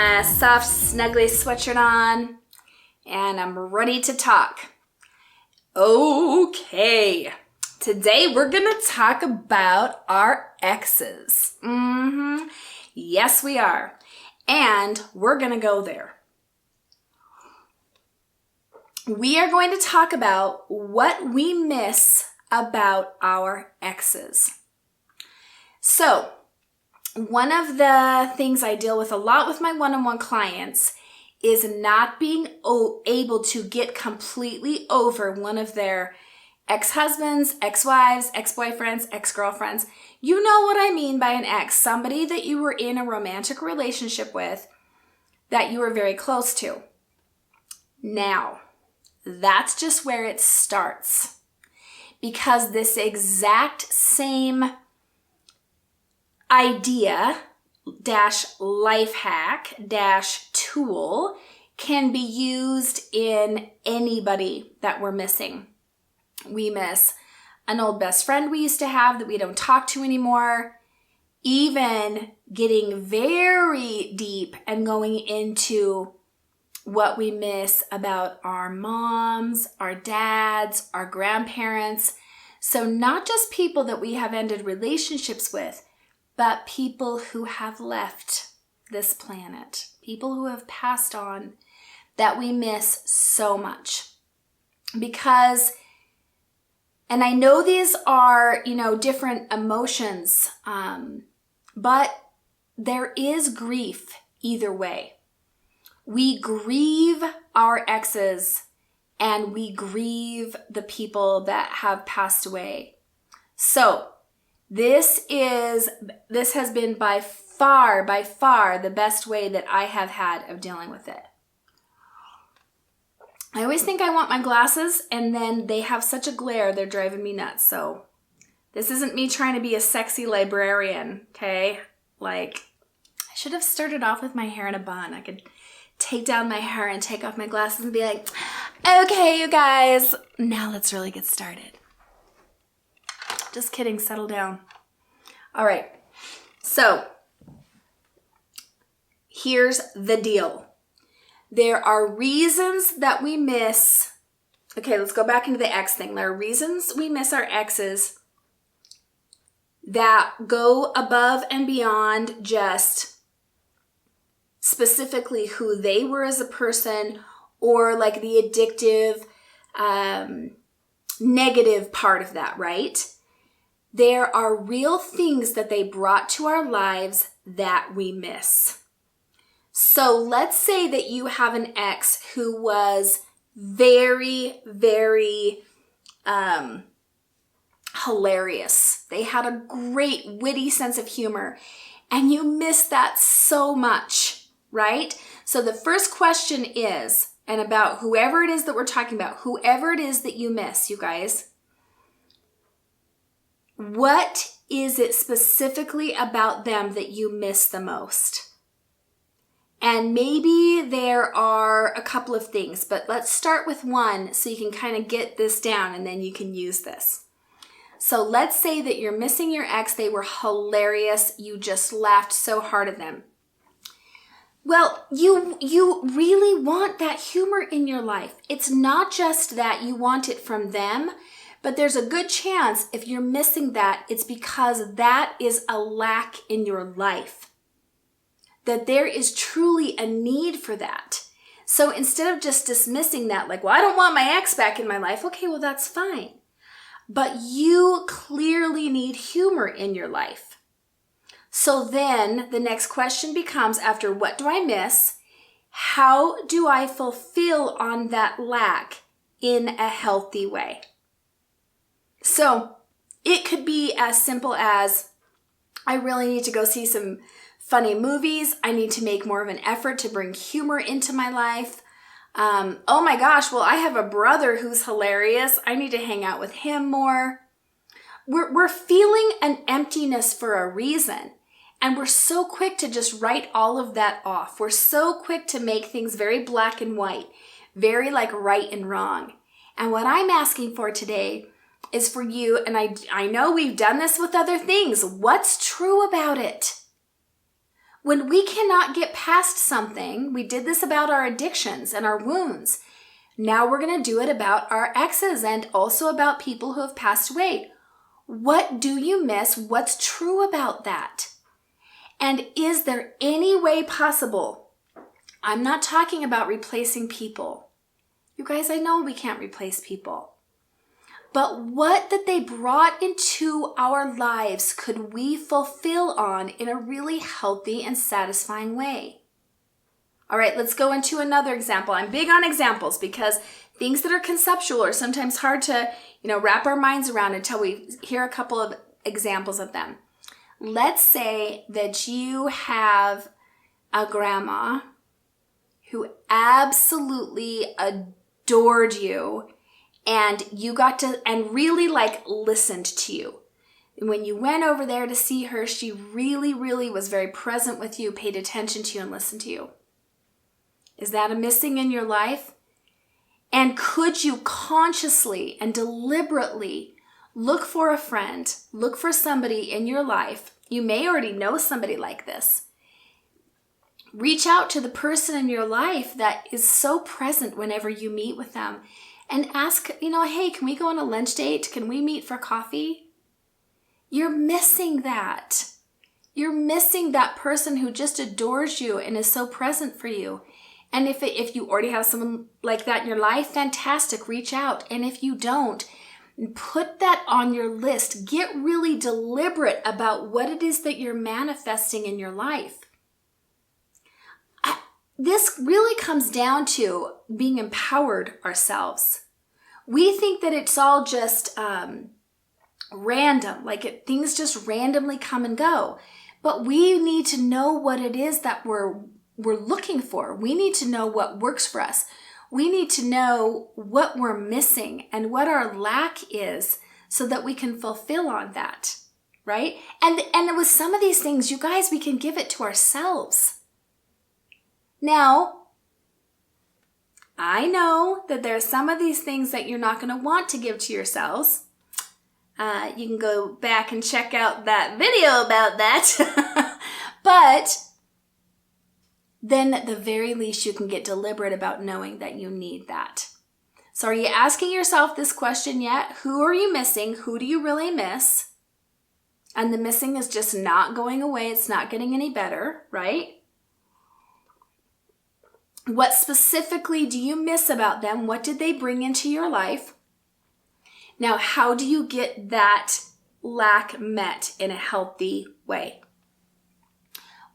my soft, snuggly sweatshirt on, and I'm ready to talk. Okay, today we're gonna talk about our exes. Yes, we are. And we're gonna go there. We are going to talk about what we miss about our exes. So, one of the things I deal with a lot with my one-on-one clients is not being able to get completely over one of their ex-husbands, ex-wives, ex-boyfriends, ex-girlfriends. You know what I mean by an ex, somebody that you were in a romantic relationship with that you were very close to. Now, that's just where it starts. Because this exact same idea -- life hack -- tool can be used in anybody that we're missing. We miss an old best friend we used to have that we don't talk to anymore, even getting very deep and going into what we miss about our moms, our dads, our grandparents. So not just people that we have ended relationships with, but people who have left this planet, people who have passed on that we miss so much. Because, and I know these are, different emotions, but there is grief either way. We grieve our exes and we grieve the people that have passed away. So this has been by far the best way that I have had of dealing with it. I always think I want my glasses and then they have such a glare, they're driving me nuts. So this isn't me trying to be a sexy librarian, okay? I should have started off with my hair in a bun. I could take down my hair and take off my glasses and be like, okay, you guys, now let's really get started. Just kidding, settle down. All right, so here's the deal. There are reasons that we miss. Okay, let's go back into the ex thing. There are reasons we miss our exes that go above and beyond just specifically who they were as a person or like the addictive, negative part of that, right? There are real things that they brought to our lives that we miss. So let's say that you have an ex who was very, very hilarious. They had a great witty sense of humor and you miss that so much, right? So the first question is, and about whoever it is that we're talking about, whoever it is that you miss, you guys, what is it specifically about them that you miss the most? And maybe there are a couple of things, but let's start with one so you can kind of get this down and then you can use this. So let's say that you're missing your ex. They were hilarious. You just laughed so hard at them. Well, you really want that humor in your life. It's not just that you want it from them, but there's a good chance if you're missing that, it's because that is a lack in your life. That there is truly a need for that. So instead of just dismissing that, like, well, I don't want my ex back in my life. Okay, well, that's fine. But you clearly need humor in your life. So then the next question becomes, after what do I miss? How do I fulfill on that lack in a healthy way? So it could be as simple as, I really need to go see some funny movies. I need to make more of an effort to bring humor into my life. Oh my gosh, well, I have a brother who's hilarious. I need to hang out with him more. We're feeling an emptiness for a reason. And we're so quick to just write all of that off. We're so quick to make things very black and white, very like right and wrong. And what I'm asking for today is for you, and I know we've done this with other things. What's true about it? When we cannot get past something, we did this about our addictions and our wounds. Now we're going to do it about our exes and also about people who have passed away. What do you miss? What's true about that? And is there any way possible? I'm not talking about replacing people. You guys, I know we can't replace people. But what that they brought into our lives could we fulfill on in a really healthy and satisfying way? All right, let's go into another example. I'm big on examples because things that are conceptual are sometimes hard to, wrap our minds around until we hear a couple of examples of them. Let's say that you have a grandma who absolutely adored you and you got to, and really listened to you. And when you went over there to see her, she really, really was very present with you, paid attention to you and listened to you. Is that a missing in your life? And could you consciously and deliberately look for a friend, look for somebody in your life? You may already know somebody like this. Reach out to the person in your life that is so present whenever you meet with them and ask, hey, can we go on a lunch date? Can we meet for coffee? You're missing that. You're missing that person who just adores you and is so present for you. And if you already have someone like that in your life, fantastic, reach out. And if you don't, put that on your list. Get really deliberate about what it is that you're manifesting in your life. This really comes down to being empowered ourselves. We think that it's all just random, things just randomly come and go. But we need to know what it is that we're looking for. We need to know what works for us. We need to know what we're missing and what our lack is so that we can fulfill on that, right? And with some of these things, you guys, we can give it to ourselves. Now, I know that there are some of these things that you're not going to want to give to yourselves. You can go back and check out that video about that. But then at the very least, you can get deliberate about knowing that you need that. So are you asking yourself this question yet? Who are you missing? Who do you really miss? And the missing is just not going away. It's not getting any better, right? What specifically do you miss about them? What did they bring into your life? Now, how do you get that lack met in a healthy way?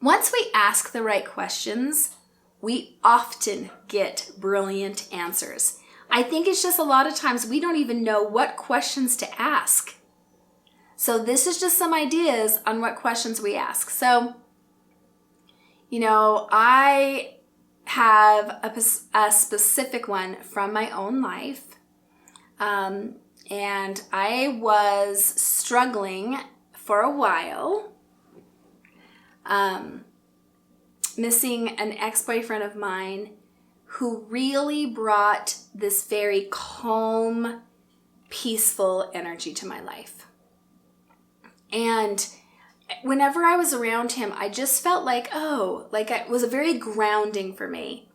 Once we ask the right questions, we often get brilliant answers. I think it's just a lot of times we don't even know what questions to ask. So this is just some ideas on what questions we ask. So, I have a specific one from my own life. And I was struggling for a while, missing an ex-boyfriend of mine who really brought this very calm, peaceful energy to my life. And whenever I was around him, I just felt it was very grounding for me.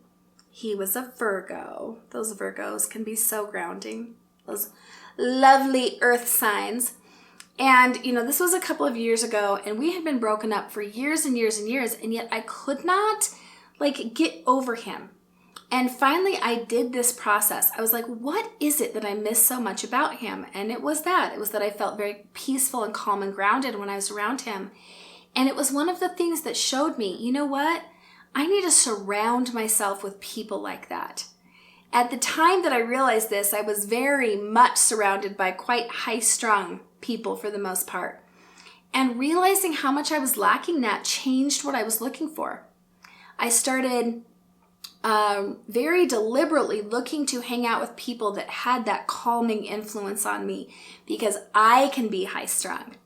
He was a Virgo. Those Virgos can be so grounding. Those lovely earth signs. And, this was a couple of years ago, and we had been broken up for years and years and years, and yet I could not, get over him. And finally, I did this process. I was like, what is it that I miss so much about him? And it was that. It was that I felt very peaceful and calm and grounded when I was around him. And it was one of the things that showed me, you know what? I need to surround myself with people like that. At the time that I realized this, I was very much surrounded by quite high-strung people for the most part. And realizing how much I was lacking that changed what I was looking for. I started very deliberately looking to hang out with people that had that calming influence on me because I can be high-strung.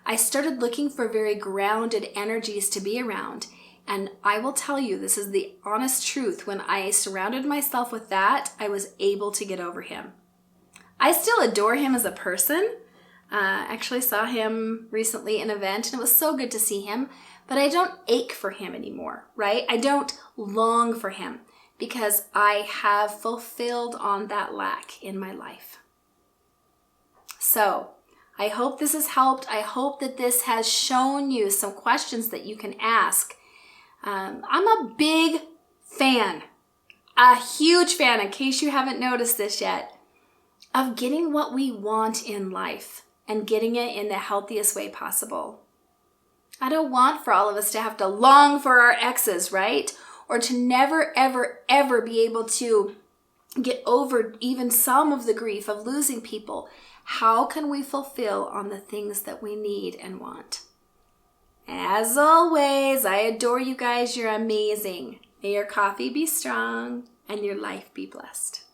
I started looking for very grounded energies to be around. And I will tell you, this is the honest truth. When I surrounded myself with that, I was able to get over him. I still adore him as a person. Actually saw him recently in an event, and it was so good to see him. but I don't ache for him anymore, right? I don't long for him because I have fulfilled on that lack in my life. So I hope this has helped. I hope that this has shown you some questions that you can ask. I'm a big fan, a huge fan, in case you haven't noticed this yet, of getting what we want in life and getting it in the healthiest way possible. I don't want for all of us to have to long for our exes, right? Or to never, ever, ever be able to get over even some of the grief of losing people. How can we fulfill on the things that we need and want? As always, I adore you guys. You're amazing. May your coffee be strong and your life be blessed.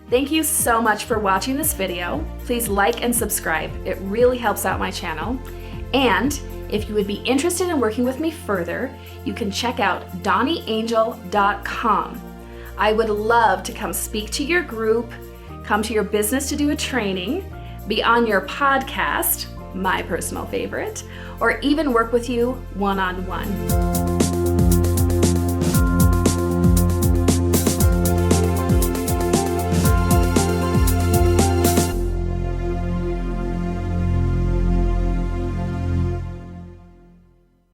Thank you so much for watching this video. Please like and subscribe. It really helps out my channel. And if you would be interested in working with me further, you can check out DawniAngel.com. I would love to come speak to your group, come to your business to do a training, be on your podcast, my personal favorite, or even work with you one-on-one.